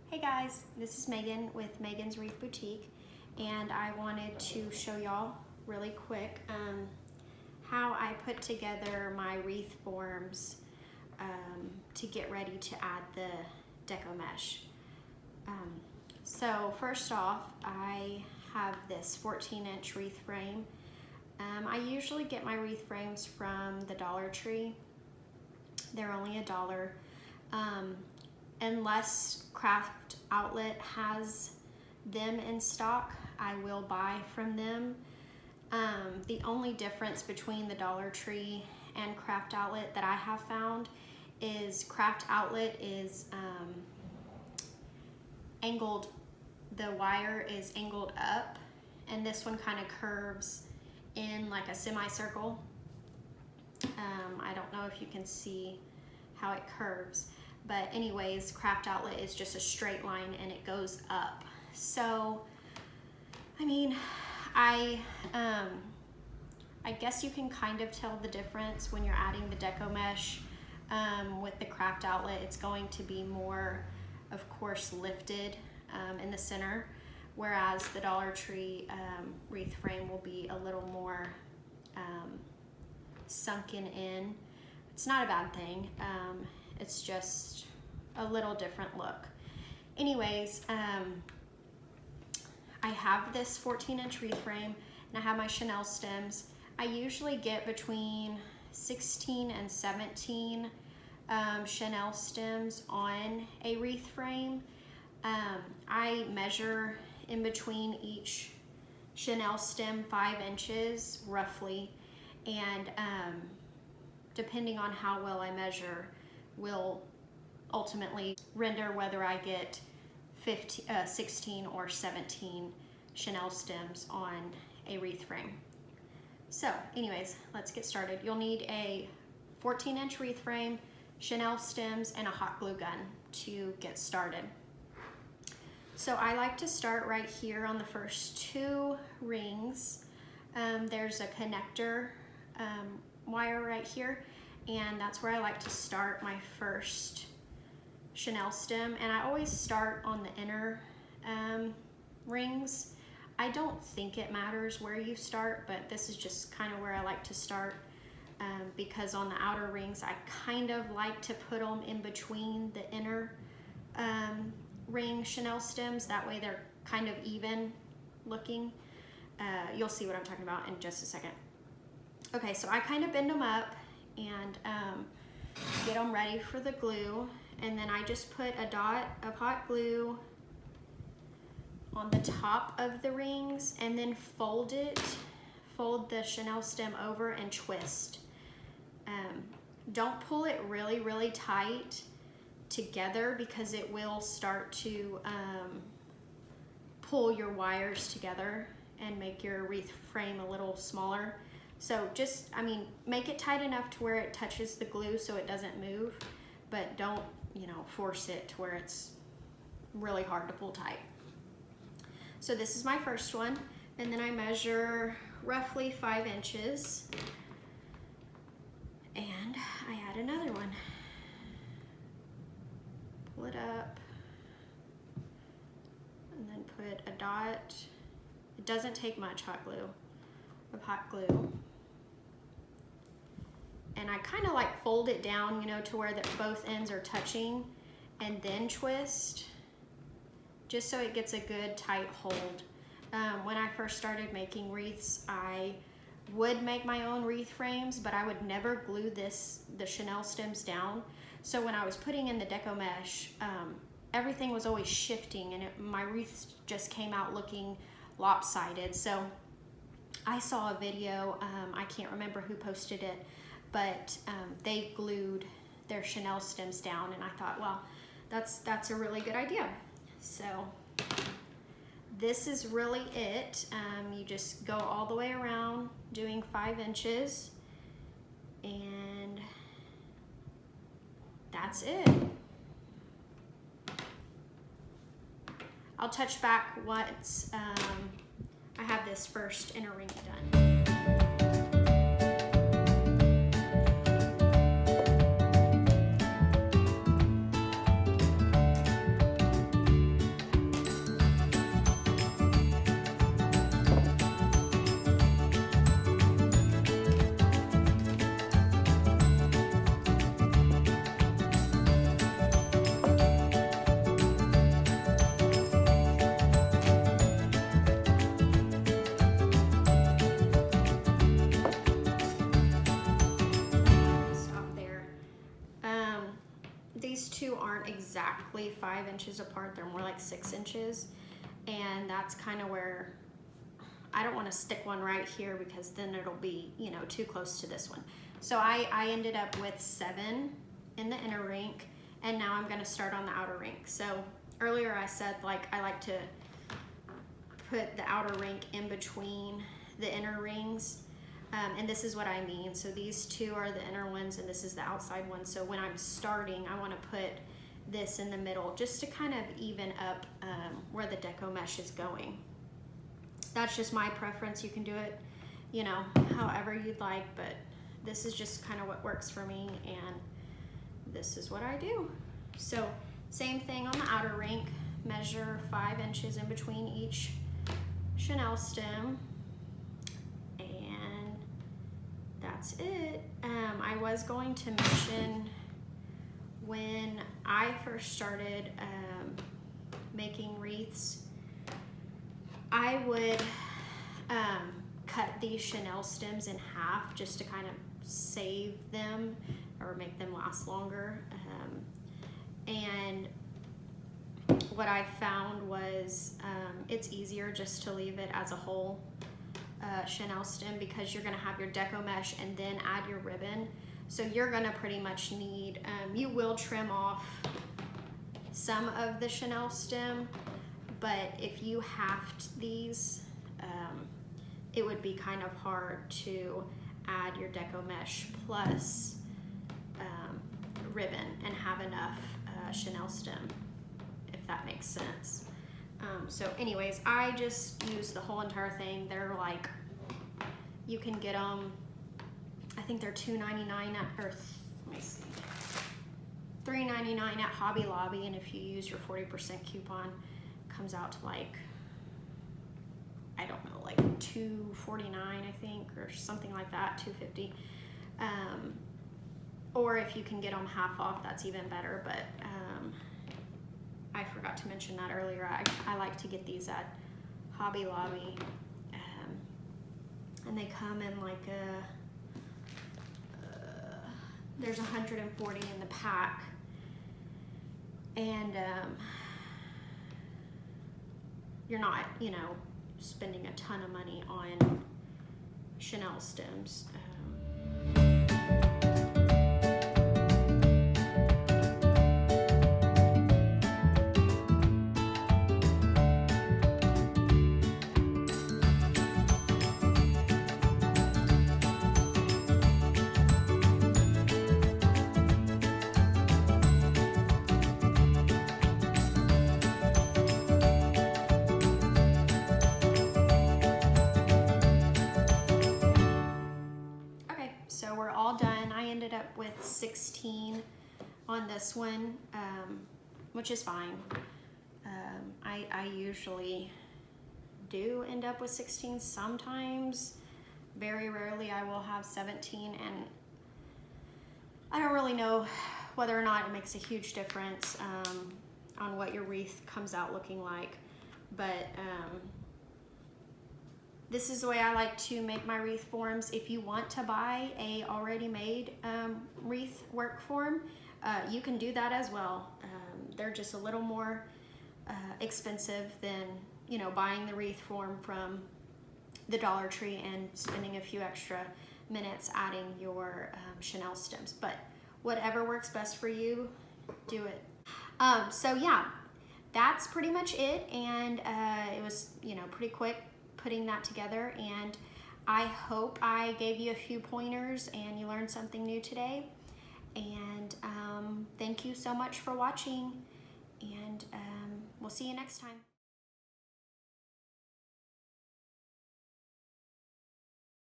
Hey guys, this is Megan with Megan's Wreath Boutique, and I wanted to show y'all really quick how I put together my wreath forms to get ready to add the deco mesh. So first off, I have this 14-inch wreath frame. I usually get my wreath frames from the Dollar Tree. They're only $1. Unless Craft Outlet has them in stock, I will buy from them. The only difference between the Dollar Tree and Craft Outlet that I have found is Craft Outlet is angled, the wire is angled up, and this one kind of curves in like a semicircle. I don't know if you can see how it curves. But anyways, Craft Outlet is just a straight line and it goes up. So, I mean, I guess you can kind of tell the difference when you're adding the deco mesh. With the Craft Outlet, it's going to be more, of course, lifted in the center, whereas the Dollar Tree wreath frame will be a little more sunken in. It's not a bad thing. It's just a little different look. Anyways, I have this 14-inch wreath frame and I have my Chenille stems. I usually get between 16 and 17 Chenille stems on a wreath frame. I measure in between each Chenille stem 5 inches roughly, and depending on how well I measure will ultimately render whether I get 16 or 17 Chenille stems on a wreath frame. So anyways, let's get started. You'll need a 14-inch wreath frame, Chenille stems, and a hot glue gun to get started. So I like to start right here on the first 2 rings. There's a connector wire right here, and that's where I like to start my first Chenille stem. And I always start on the inner rings. I don't think it matters where you start, but this is just kind of where I like to start because on the outer rings I kind of like to put them in between the inner ring Chenille stems. That way they're kind of even looking. You'll see what I'm talking about in just a second. Okay, so I kind of bend them up and get them ready for the glue, and then I just put a dot of hot glue on the top of the rings and then fold the Chenille stem over and twist. Don't pull it really tight together because it will start to pull your wires together and make your wreath frame a little smaller. So just, make it tight enough to where it touches the glue so it doesn't move, but don't, force it to where it's really hard to pull tight. So this is my first one, and then I measure roughly 5 inches, and I add another one. Pull it up, and then put a dot. It doesn't take much hot glue. And I kind of like fold it down, to where that both ends are touching, and then twist, just so it gets a good tight hold. When I first started making wreaths, I would make my own wreath frames, but I would never glue the Chenille stems down. So when I was putting in the deco mesh, everything was always shifting, and my wreaths just came out looking lopsided. So I saw a video, I can't remember who posted it, but they glued their Chenille stems down, and I thought, well, that's a really good idea. So this is really it. You just go all the way around doing 5 inches, and that's it. I'll touch back once I have this first inner ring done. two aren't exactly 5 inches apart, they're more like 6 inches. And that's kind of where I don't want to stick one right here because then it'll be, you know, too close to this one. So I ended up with 7 in the inner rink, and now I'm going to start on the outer rink. So earlier I said like I like to put the outer rink in between the inner rings, and this is what I mean. So these two are the inner ones and this is the outside one. So when I'm starting, I want to put this in the middle just to kind of even up where the deco mesh is going. That's just my preference. You can do it, you know, however you'd like, but this is just kind of what works for me, and this is what I do. So same thing on the outer rink, measure 5 inches in between each Chenille stem, and that's it. I was going to mention when I first started making wreaths, I would cut these Chenille stems in half just to kind of save them or make them last longer. And what I found was it's easier just to leave it as a whole Chenille stem, because you're gonna have your deco mesh and then add your ribbon. So you're gonna pretty much need, you will trim off some of the Chenille stem, but if you halved these, it would be kind of hard to add your deco mesh plus ribbon and have enough Chenille stem, if that makes sense. So anyways, I just use the whole entire thing. They're like, you can get them, I think they're $2.99 at, or let me see, $3.99 at Hobby Lobby, and if you use your 40% coupon, it comes out to like, I don't know, like $2.49 I think, or something like that, $2.50. Or if you can get them half off, that's even better. But I forgot to mention that earlier. I like to get these at Hobby Lobby, and they come in like there's 140 in the pack, and you're not, you know, spending a ton of money on Chenille stems. So we're all done. I ended up with 16 on this one, which is fine. I usually do end up with 16 sometimes. Very rarely I will have 17, and I don't really know whether or not it makes a huge difference on what your wreath comes out looking like, but this is the way I like to make my wreath forms. If you want to buy a already made wreath work form, you can do that as well. They're just a little more expensive than, you know, buying the wreath form from the Dollar Tree and spending a few extra minutes adding your Chenille stems. But whatever works best for you, do it. So yeah, that's pretty much it, and it was, you know, pretty quick putting that together, and I hope I gave you a few pointers and you learned something new today. And thank you so much for watching, and we'll see you next time.